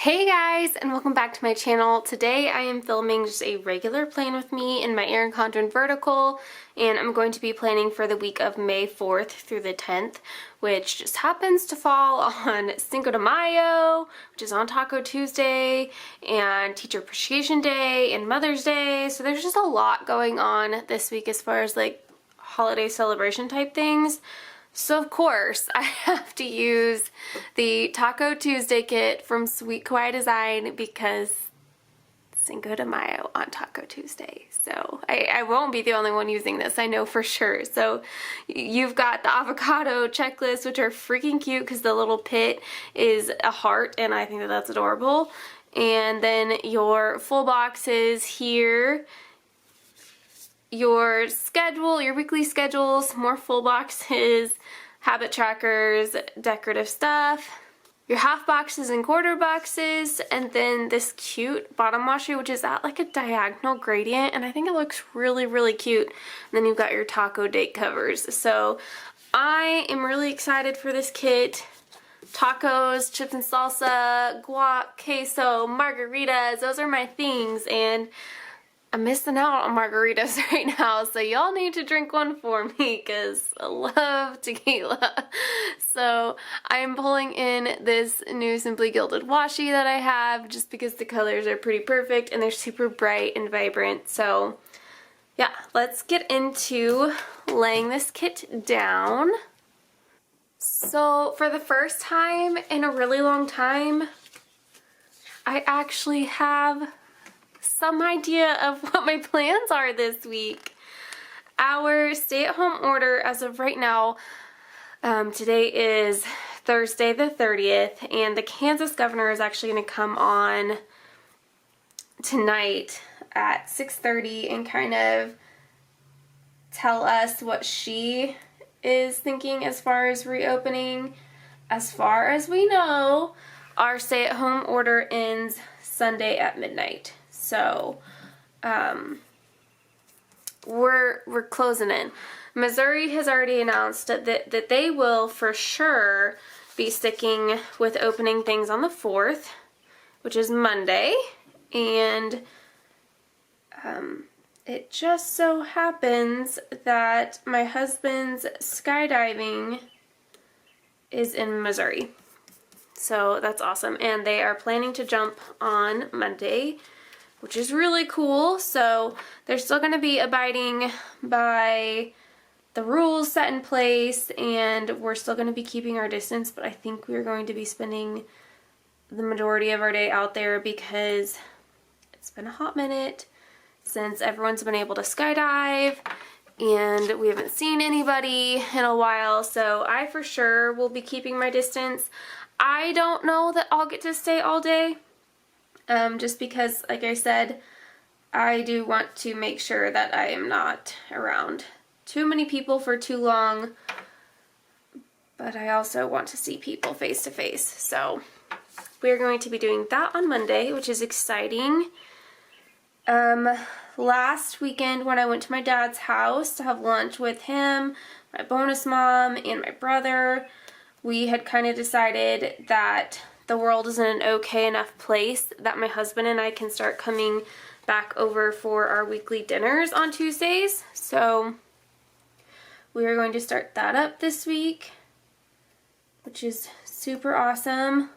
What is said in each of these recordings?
Hey guys, and welcome back to my channel. Today I am filming just a regular plan with me in my Erin Condren vertical, and I'm going to be planning for the week of May 4th through the 10th, which just happens to fall on Cinco de Mayo, which is on Taco Tuesday, and Teacher Appreciation Day, and Mother's Day. So there's just a lot going on this week as far as like holiday celebration type things. So of course, I have to use the Taco Tuesday kit from Sweet Kawaii Design because Cinco de Mayo on Taco Tuesday. So I won't be the only one using this, I know for sure. So you've got the avocado checklist, which are freaking cute because the little pit is a heart and I think that that's adorable. And then your full boxes here. Your schedule, your weekly schedules, more full boxes, habit trackers, decorative stuff, your half boxes and quarter boxes, and then this cute bottom washi, which is at like a diagonal gradient, and I think it looks really, really cute. And then you've got your taco date covers. So I am really excited for this kit. Tacos, chips and salsa, guac, queso, margaritas, those are my things, and I'm missing out on margaritas right now, so y'all need to drink one for me because I love tequila. So I'm pulling in this new Simply Gilded washi that I have just because the colors are pretty perfect and they're super bright and vibrant. So yeah, let's get into laying this kit down. So for the first time in a really long time, I actually have some idea of what my plans are this week. Our stay-at-home order as of right now, today is Thursday the 30th, and the Kansas governor is actually going to come on tonight at 6:30 and kind of tell us what she is thinking as far as reopening. As far as we know, our stay-at-home order ends Sunday at midnight. So, we're closing in. Missouri has already announced that they will for sure be sticking with opening things on the 4th, which is Monday, and it just so happens that my husband's skydiving is in Missouri. So that's awesome, and they are planning to jump on Monday, which is really cool. So they're still going to be abiding by the rules set in place, and we're still going to be keeping our distance, but I think we're going to be spending the majority of our day out there because it's been a hot minute since everyone's been able to skydive, and we haven't seen anybody in a while, so I for sure will be keeping my distance. I don't know that I'll get to stay all day. Just because, like I said, I do want to make sure that I am not around too many people for too long, but I also want to see people face to face. So we're going to be doing that on Monday, which is exciting. Last weekend when I went to my dad's house to have lunch with him, my bonus mom, and my brother, we had kind of decided that the world is in an okay enough place that my husband and I can start coming back over for our weekly dinners on Tuesdays. So we are going to start that up this week, which is super awesome.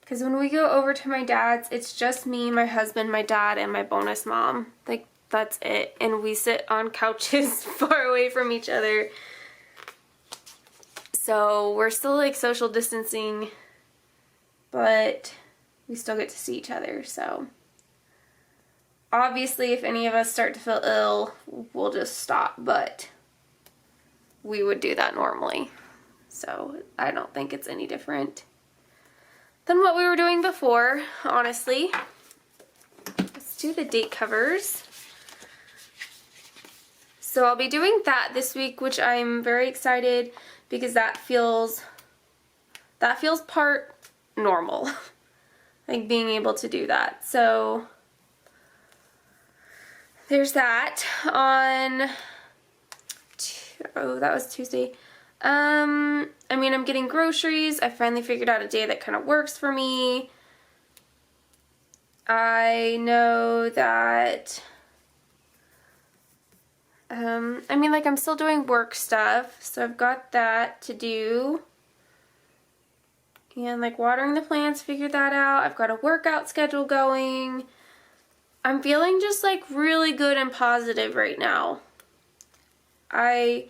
Because when we go over to my dad's, it's just me, my husband, my dad, and my bonus mom. Like, that's it. And we sit on couches far away from each other. So we're still like social distancing, but we still get to see each other. So obviously if any of us start to feel ill, we'll just stop, but we would do that normally. So I don't think it's any different than what we were doing before, honestly. Let's do the date covers. So I'll be doing that this week, which I'm very excited because that feels part normal. Like being able to do that. So there's that. On that was Tuesday. I mean, I'm getting groceries. I finally figured out a day that kind of works for me. I know that, I mean, like, I'm still doing work stuff, so I've got that to do. And, like, watering the plants, figured that out. I've got a workout schedule going. I'm feeling just, like, really good and positive right now. I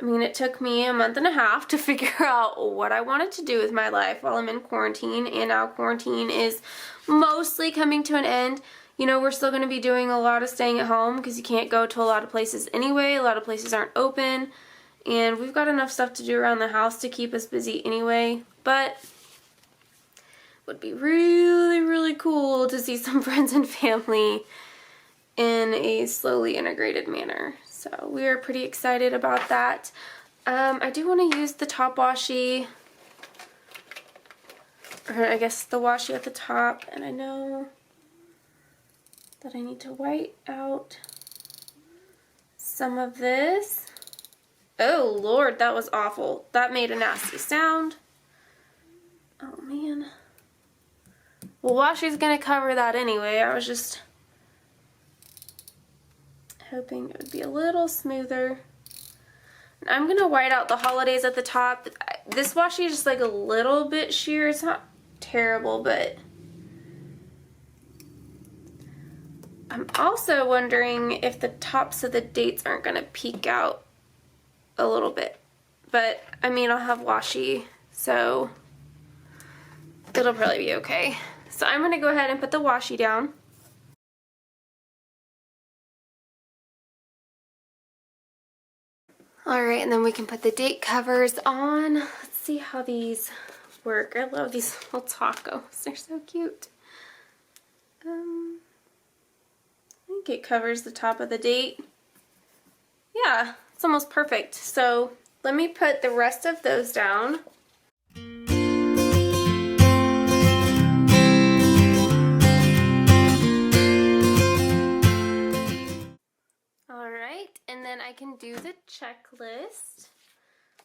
mean, it took me a month and a half to figure out what I wanted to do with my life while I'm in quarantine, and now quarantine is mostly coming to an end. You know, we're still going to be doing a lot of staying at home because you can't go to a lot of places anyway. A lot of places aren't open, and we've got enough stuff to do around the house to keep us busy anyway. But it would be really, really cool to see some friends and family in a slowly integrated manner. So we are pretty excited about that. I do want to use the top washi, or I guess the washi at the top, and I know that I need to white out some of this. Oh Lord, that was awful. That made a nasty sound. Oh man. Well, washi's gonna cover that anyway. I was just hoping it would be a little smoother. And I'm gonna white out the holidays at the top. This washi is just like a little bit sheer. It's not terrible, but I'm also wondering if the tops of the dates aren't gonna peek out a little bit. But I mean, I'll have washi, so it'll probably be okay. So I'm gonna go ahead and put the washi down. Alright, and then we can put the date covers on. Let's see how these work. I love these little tacos. They're so cute. I think it covers the top of the date. Yeah, it's almost perfect. So let me put the rest of those down. Alright, and then I can do the checklist.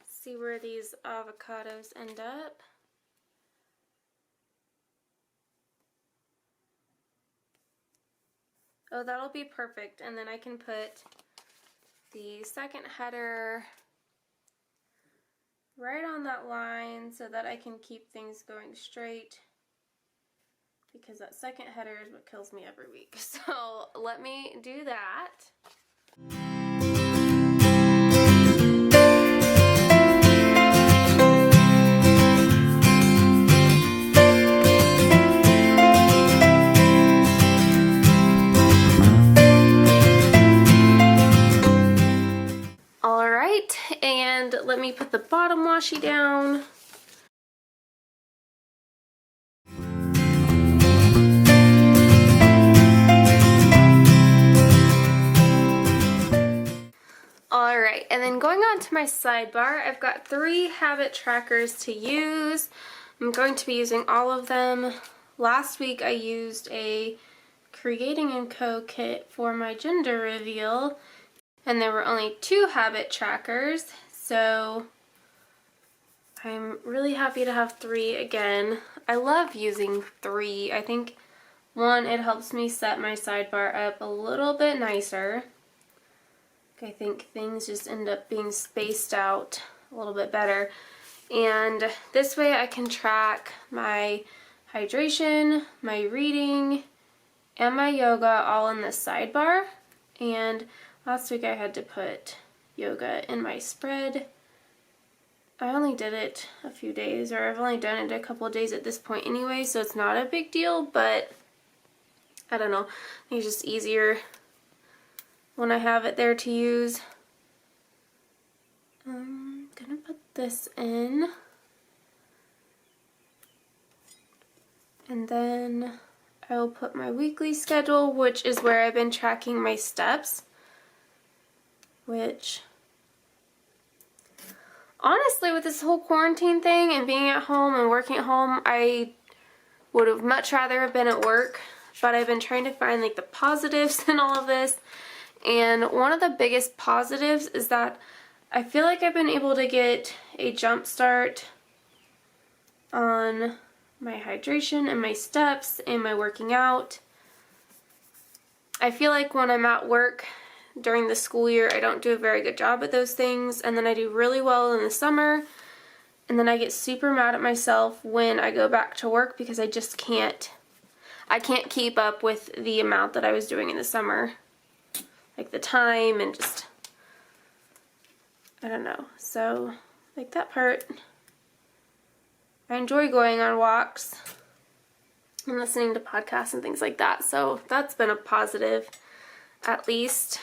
See where these avocados end up. Oh, that'll be perfect. And then I can put the second header right on that line so that I can keep things going straight, because that second header is what kills me every week. So let me do that. Alright, and let me put the bottom washi down. Alright, and then going on to my sidebar, I've got 3 habit trackers to use. I'm going to be using all of them. Last week I used a Creating & Co kit for my gender reveal, and there were only 2 habit trackers, so I'm really happy to have 3 again. I love using 3. I think, 1, it helps me set my sidebar up a little bit nicer. I think things just end up being spaced out a little bit better. And this way I can track my hydration, my reading, and my yoga all in this sidebar. And last week I had to put yoga in my spread. I only did it a few days, or I've only done it a couple of days at this point anyway, so it's not a big deal, but I don't know. I think it's just easier when I have it there to use. I'm gonna put this in, and then I'll put my weekly schedule, which is where I've been tracking my steps, which honestly, with this whole quarantine thing and being at home and working at home, I would have much rather have been at work, but I've been trying to find like the positives in all of this. And one of the biggest positives is that I feel like I've been able to get a jump start on my hydration and my steps and my working out. I feel like when I'm at work during the school year, I don't do a very good job at those things, and then I do really well in the summer, and then I get super mad at myself when I go back to work because I just can't keep up with the amount that I was doing in the summer. Like the time and just, I don't know. So, like that part, I enjoy going on walks and listening to podcasts and things like that. So that's been a positive, at least.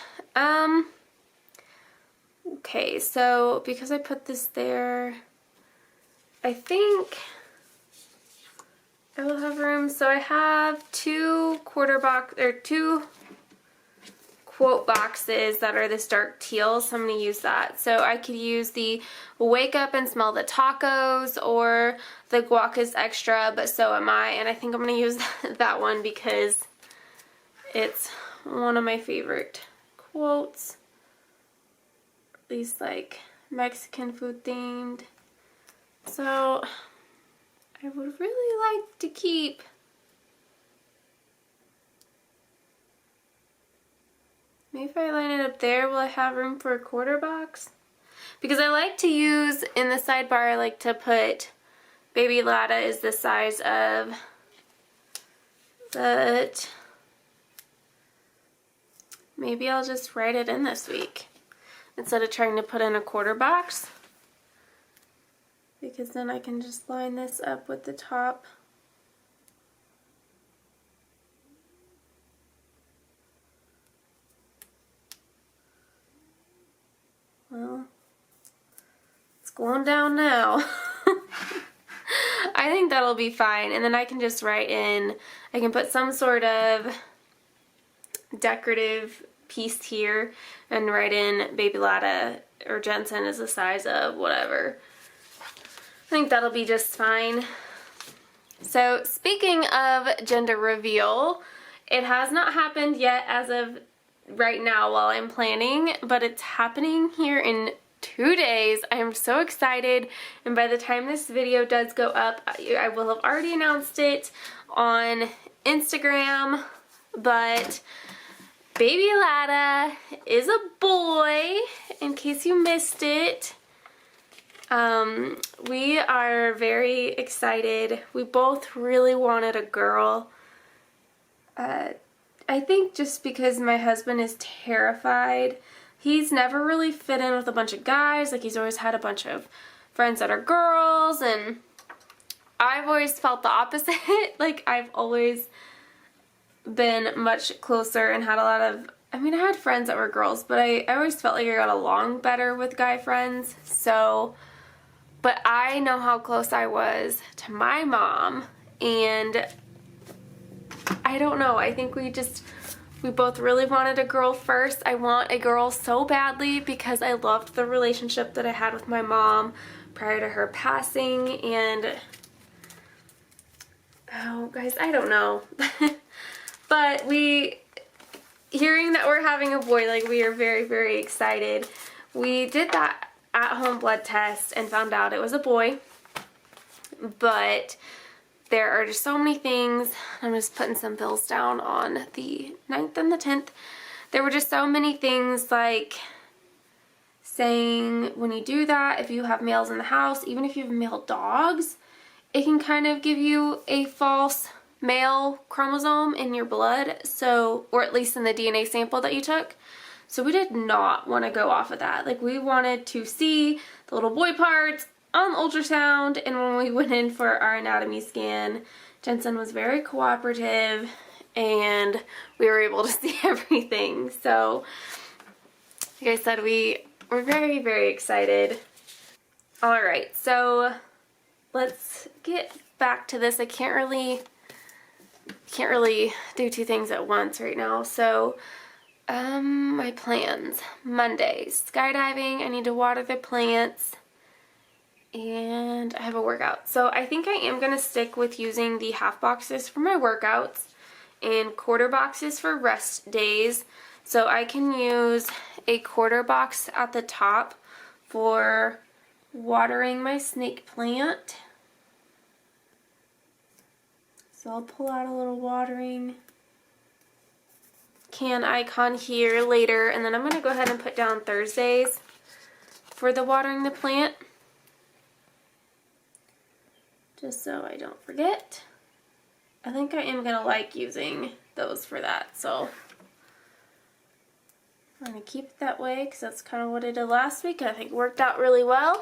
Okay, so because I put this there, I think I will have room. So I have two quote boxes that are this dark teal, so I'm going to use that. So I could use the Wake Up and Smell the Tacos or the Guac is Extra, but so am I. And I think I'm going to use that one because it's one of my favorite quotes. At least like Mexican food themed. So I would really like to keep maybe if I line it up there, will I have room for a quarter box? Because I like to use, in the sidebar, I like to put Baby Latta is the size of, but maybe I'll just write it in this week instead of trying to put in a quarter box. Because then I can just line this up with the top. Well, it's going down now. I think that'll be fine. And then I can just write in, I can put some sort of decorative piece here and write in Baby Latta or Jensen is the size of whatever. I think that'll be just fine. So speaking of gender reveal, it has not happened yet as of right now while I'm planning, but it's happening here in 2 days. I am so excited, and by the time this video does go up, I will have already announced it on Instagram, but Baby Latta is a boy, in case you missed it. We are very excited. We both really wanted a girl. I think just because my husband is terrified. He's never really fit in with a bunch of guys. Like, he's always had a bunch of friends that are girls, and I've always felt the opposite. Like, I've always been much closer and had a lot of, I mean, I had friends that were girls, but I always felt like I got along better with guy friends. So, but I know how close I was to my mom, and I don't know, I think we both really wanted a girl first. I want a girl so badly because I loved the relationship that I had with my mom prior to her passing, and oh guys, I don't know. But hearing that we're having a boy, like, we are very, very excited. We did that at-home blood test and found out it was a boy, but there are just so many things. I'm just putting some pills down on the 9th and the 10th. There were just so many things, like saying when you do that, if you have males in the house, even if you have male dogs, it can kind of give you a false male chromosome in your blood, so, or at least in the DNA sample that you took. So we did not want to go off of that. Like, we wanted to see the little boy parts on ultrasound, and when we went in for our anatomy scan, Jensen was very cooperative and we were able to see everything. So, like I said, we were very, very excited. Alright, so let's get back to this. I can't really do two things at once right now. So, my plans. Monday, skydiving. I need to water the plants. And I have a workout. So I think I am going to stick with using the half boxes for my workouts and quarter boxes for rest days. So I can use a quarter box at the top for watering my snake plant. So I'll pull out a little watering can icon here later, and then I'm going to go ahead and put down Thursdays for the watering the plant, just so I don't forget. I think I am going to like using those for that, so I'm going to keep it that way because that's kind of what I did last week. I think it worked out really well.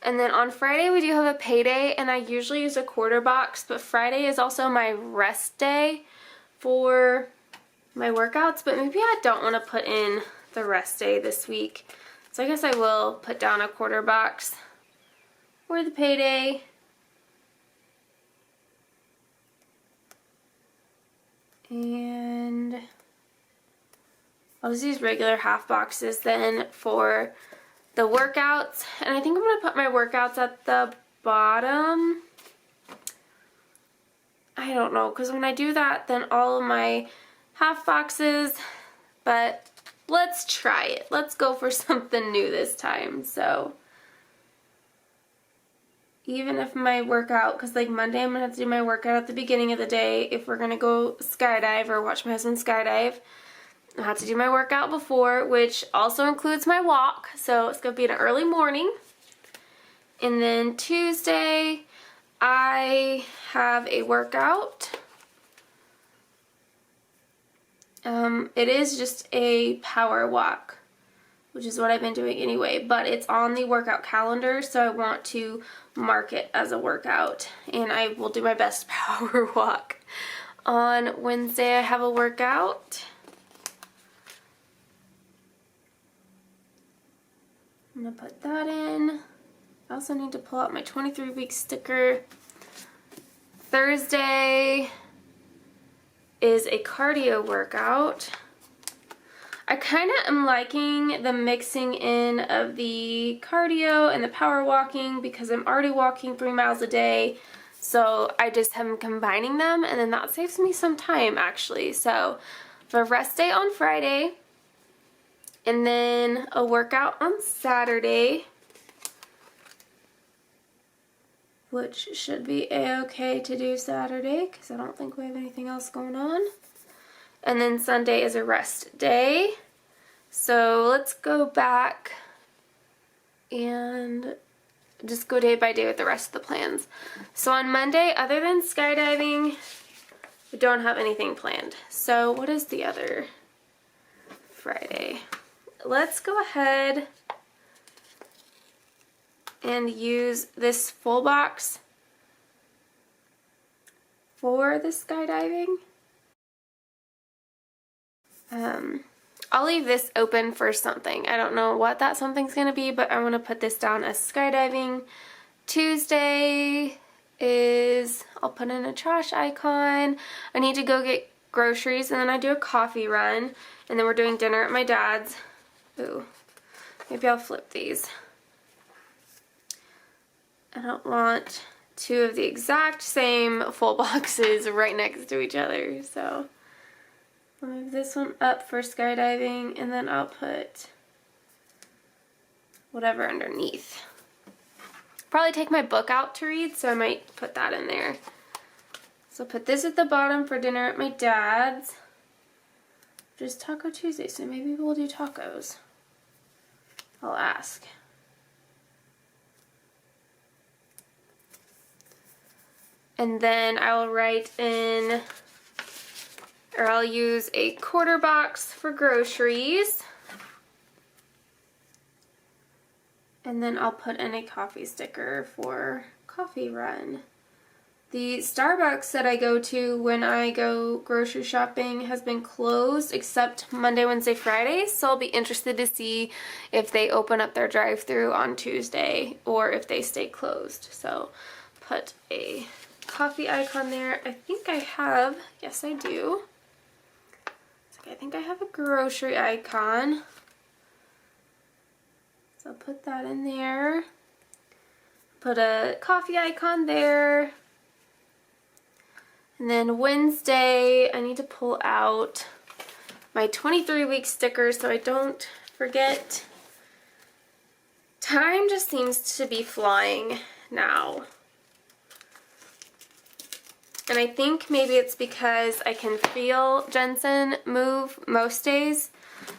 And then on Friday we do have a payday, and I usually use a quarter box, but Friday is also my rest day for my workouts, but maybe I don't want to put in the rest day this week. So I guess I will put down a quarter box for the payday. And I'll just use regular half boxes then for the workouts. And I think I'm going to put my workouts at the bottom. I don't know, because when I do that, then all of my half boxes, but let's try it. Let's go for something new this time. So even if my workout, because like Monday I'm going to have to do my workout at the beginning of the day if we're going to go skydive or watch my husband skydive. I have to do my workout before, which also includes my walk, so it's going to be an early morning. And then Tuesday I have a workout. It is just a power walk, which is what I've been doing anyway, but it's on the workout calendar, so I want to mark it as a workout, and I will do my best power walk. On Wednesday I have a workout. I'm going to put that in. I also need to pull out my 23-week sticker. Thursday is a cardio workout. I kind of am liking the mixing in of the cardio and the power walking because I'm already walking 3 miles a day, so I just am combining them, and then that saves me some time actually. So for rest day on Friday, and then a workout on Saturday, which should be a-okay to do Saturday because I don't think we have anything else going on. And then Sunday is a rest day. So let's go back and just go day by day with the rest of the plans. So on Monday, other than skydiving, we don't have anything planned. So what is the other Friday? Let's go ahead and use this full box for the skydiving. I'll leave this open for something. I don't know what that something's going to be, but I want to put this down as skydiving. Tuesday is, I'll put in a trash icon. I need to go get groceries, and then I do a coffee run, and then we're doing dinner at my dad's. Ooh, maybe I'll flip these. I don't want two of the exact same full boxes right next to each other, so I'll move this one up for skydiving, and then I'll put whatever underneath. Probably take my book out to read, so I might put that in there. So put this at the bottom for dinner at my dad's. Just Taco Tuesday, so maybe we'll do tacos. I'll ask. And then I will write in, or I'll use a quarter box for groceries. And then I'll put in a coffee sticker for coffee run. The Starbucks that I go to when I go grocery shopping has been closed except Monday, Wednesday, Friday, so I'll be interested to see if they open up their drive-thru on Tuesday or if they stay closed. So put a coffee icon there. I think I have, yes I do. I think I have a grocery icon. So I'll put that in there. Put a coffee icon there. And then Wednesday, I need to pull out my 23-week sticker so I don't forget. Time just seems to be flying now. And I think maybe it's because I can feel Jensen move most days.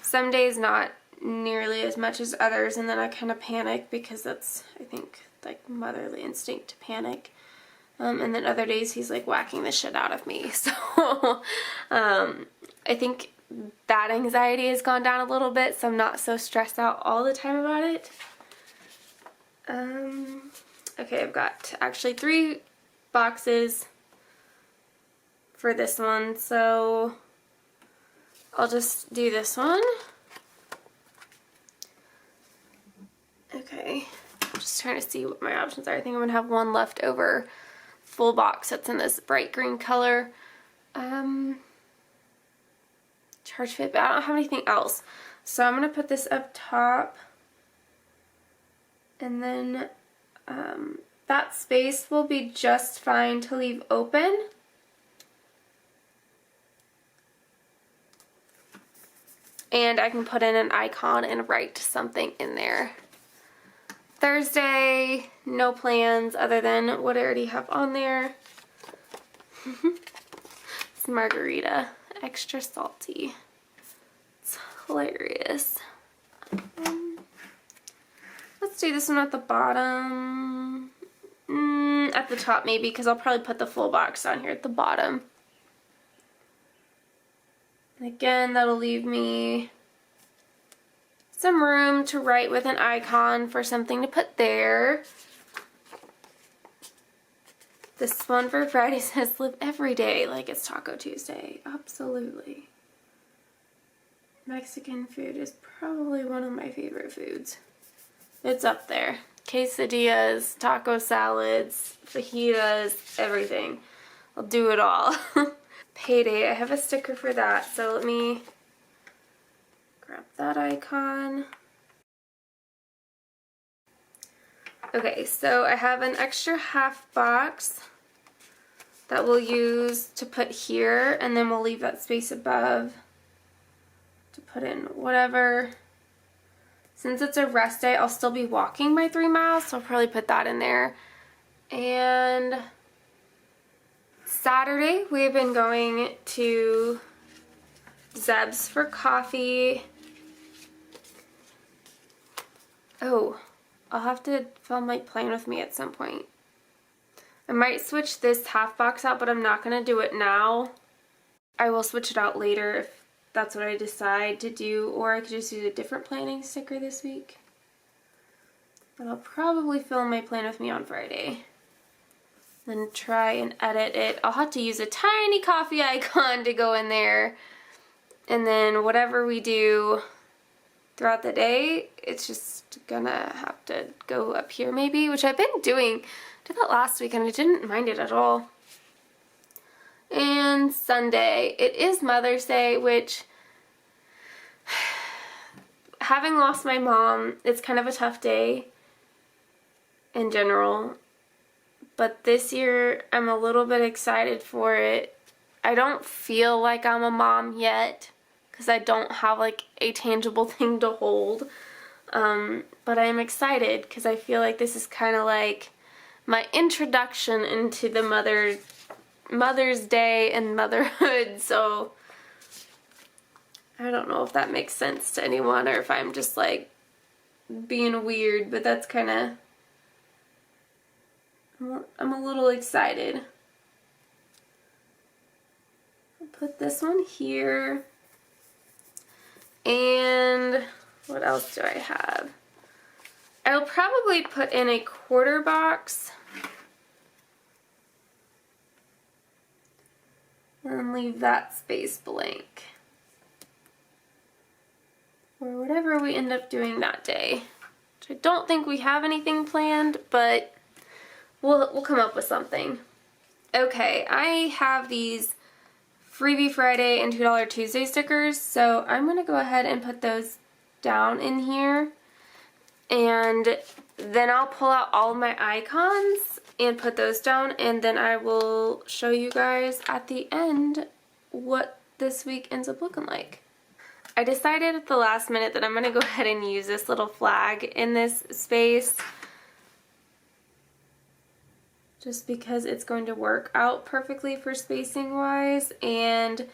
Some days not nearly as much as others, and then I kind of panic because that's, I think, like motherly instinct to panic. And then other days he's like whacking the shit out of me. So I think that anxiety has gone down a little bit, so I'm not so stressed out all the time about it. Okay, I've got actually 3 boxes for this one, so I'll just do this one. Okay, I'm just trying to see what my options are. I think I'm gonna have one left over full box that's in this bright green color. Charge fit, but I don't have anything else. So I'm gonna put this up top, and then that space will be just fine to leave open. And I can put in an icon and write something in there. Thursday, no plans other than what I already have on there. It's margarita, extra salty. It's hilarious. Let's do this one at the bottom. At the top maybe, because I'll probably put the full box down here at the bottom. And again, that'll leave me some room to write with an icon for something to put there. This one for Friday says live every day like it's Taco Tuesday. Absolutely. Mexican food is probably one of my favorite foods. It's up there. Quesadillas, taco salads, fajitas, everything. I'll do it all. Payday, I have a sticker for that, so let me grab that icon. Okay, so I have an extra half box that we'll use to put here, and then we'll leave that space above to put in whatever. Since it's a rest day, I'll still be walking my 3 miles, so I'll probably put that in there. And Saturday, we've been going to Zeb's for coffee. Oh, I'll have to film my plan with me at some point. I might switch this half box out, but I'm not going to do it now. I will switch it out later if that's what I decide to do, or I could just use a different planning sticker this week. But I'll probably film my plan with me on Friday. Then try and edit it. I'll have to use a tiny coffee icon to go in there. And then whatever we do throughout the day, it's just gonna have to go up here maybe, which I've been doing. I did that last week and I didn't mind it at all. And Sunday, it is Mother's Day, which, having lost my mom, it's kind of a tough day in general. But this year, I'm a little bit excited for it. I don't feel like I'm a mom yet, because I don't have like a tangible thing to hold. But I'm excited because I feel like this is kind of like my introduction into the Mother's Day and motherhood. So I don't know if that makes sense to anyone or if I'm just like being weird, but that's kind of, I'm a little excited. I'll put this one here. And what else do I have? I'll probably put in a quarter box and leave that space blank or whatever we end up doing that day. Which I don't think we have anything planned, but we'll come up with something. Okay, I have these Freebie Friday and $2 Tuesday stickers, so I'm going to go ahead and put those down in here, and then I'll pull out all of my icons and put those down, and then I will show you guys at the end what this week ends up looking like. I decided at the last minute that I'm going to go ahead and use this little flag in this space. just because it's going to work out perfectly for spacing wise, and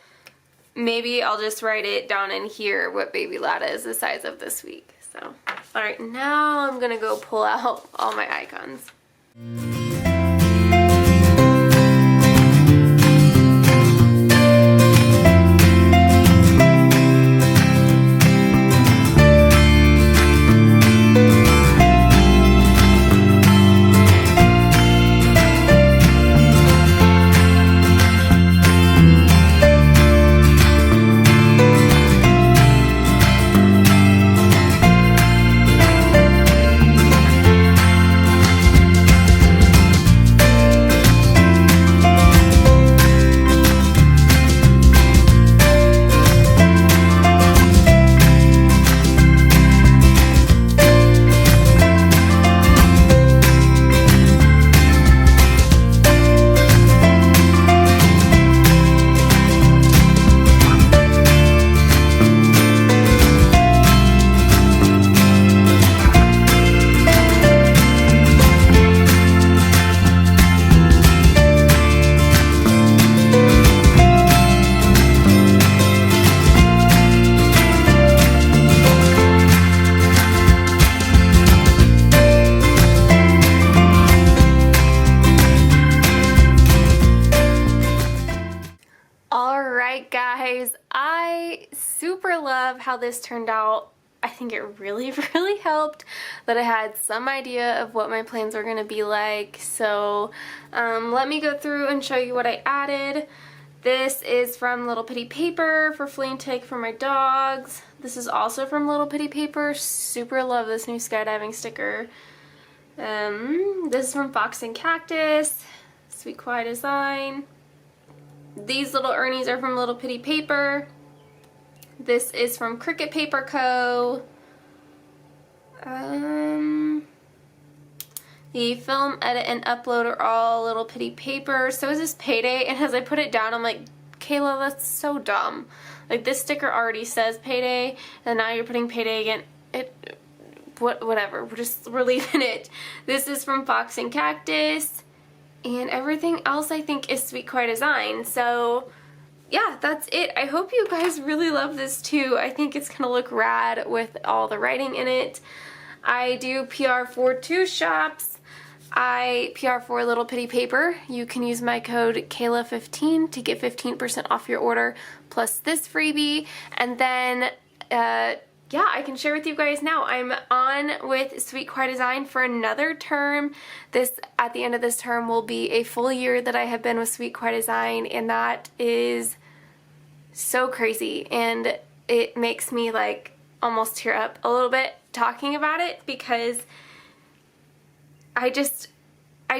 maybe I'll just write it down in here what baby Lada is the size of this week. So, alright, now I'm gonna go pull out all my icons. Guys, I super love how this turned out. I think it really helped that I had some idea of what my plans were going to be like. So let me go through and show you what I added. This is from Little Pittie Paper for flea and tick for my dogs. This is also from Little Pittie Paper. Super love this new skydiving sticker. This is from Fox and Cactus. Sweet Kawaii design. These little Ernies are from Little Pittie Paper. This is from Cricut Paper Co. The film, edit, and upload are all Little Pittie Paper. So is this Payday, and as I put it down, I'm like, Kayla, that's so dumb. Like, this sticker already says Payday, and now you're putting Payday again. Whatever, we're leaving it. This is from Fox and Cactus. And everything else I think is Sweet Kawaii design. So yeah, that's it. I hope you guys really love this too. I think it's gonna look rad with all the writing in it. I do PR for 2 shops. I PR for Little Pittie Paper. You can use my code Kayla15 to get 15% off your order plus this freebie. And then yeah, I can share with you guys now. I'm on with Sweet Kawaii Design for another term. At the end of this term will be a full year that I have been with Sweet Kawaii Design, and that is so crazy, and it makes me like almost tear up a little bit talking about it, because I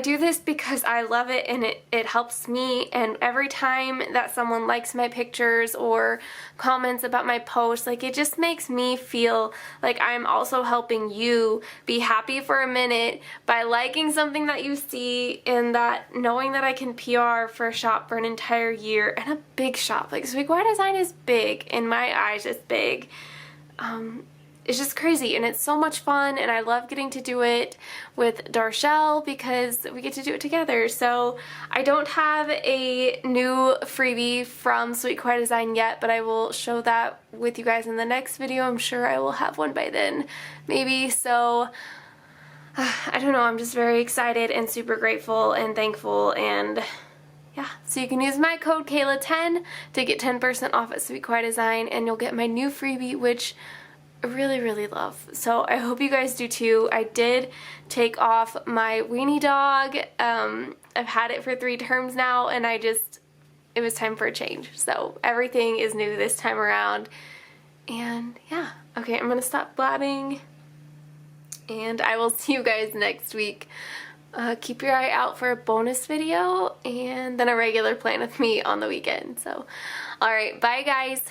do this because I love it, and it helps me, and every time that someone likes my pictures or comments about my posts, like, it just makes me feel like I'm also helping you be happy for a minute by liking something that you see, and that knowing that I can PR for a shop for an entire year, and a big shop. Like, Sweet Kawaii Design is big. In my eyes, it's big. It's just crazy, and it's so much fun, and I love getting to do it with Darshell because we get to do it together. So I don't have a new freebie from Sweet Kawaii Design yet, but I will show that with you guys in the next video. I'm sure I will have one by then, maybe. So I don't know, I'm just very excited and super grateful and thankful, and yeah, so you can use my code Kayla10 to get 10% off at Sweet Kawaii Design, and you'll get my new freebie, which I really love. So I hope you guys do too. I did take off my weenie dog. I've had it for 3 terms now, and it was time for a change. So everything is new this time around. And yeah, okay, I'm gonna stop blabbing, and I will see you guys next week. Keep your eye out for a bonus video and then a regular plan with me on the weekend. So, alright, bye guys.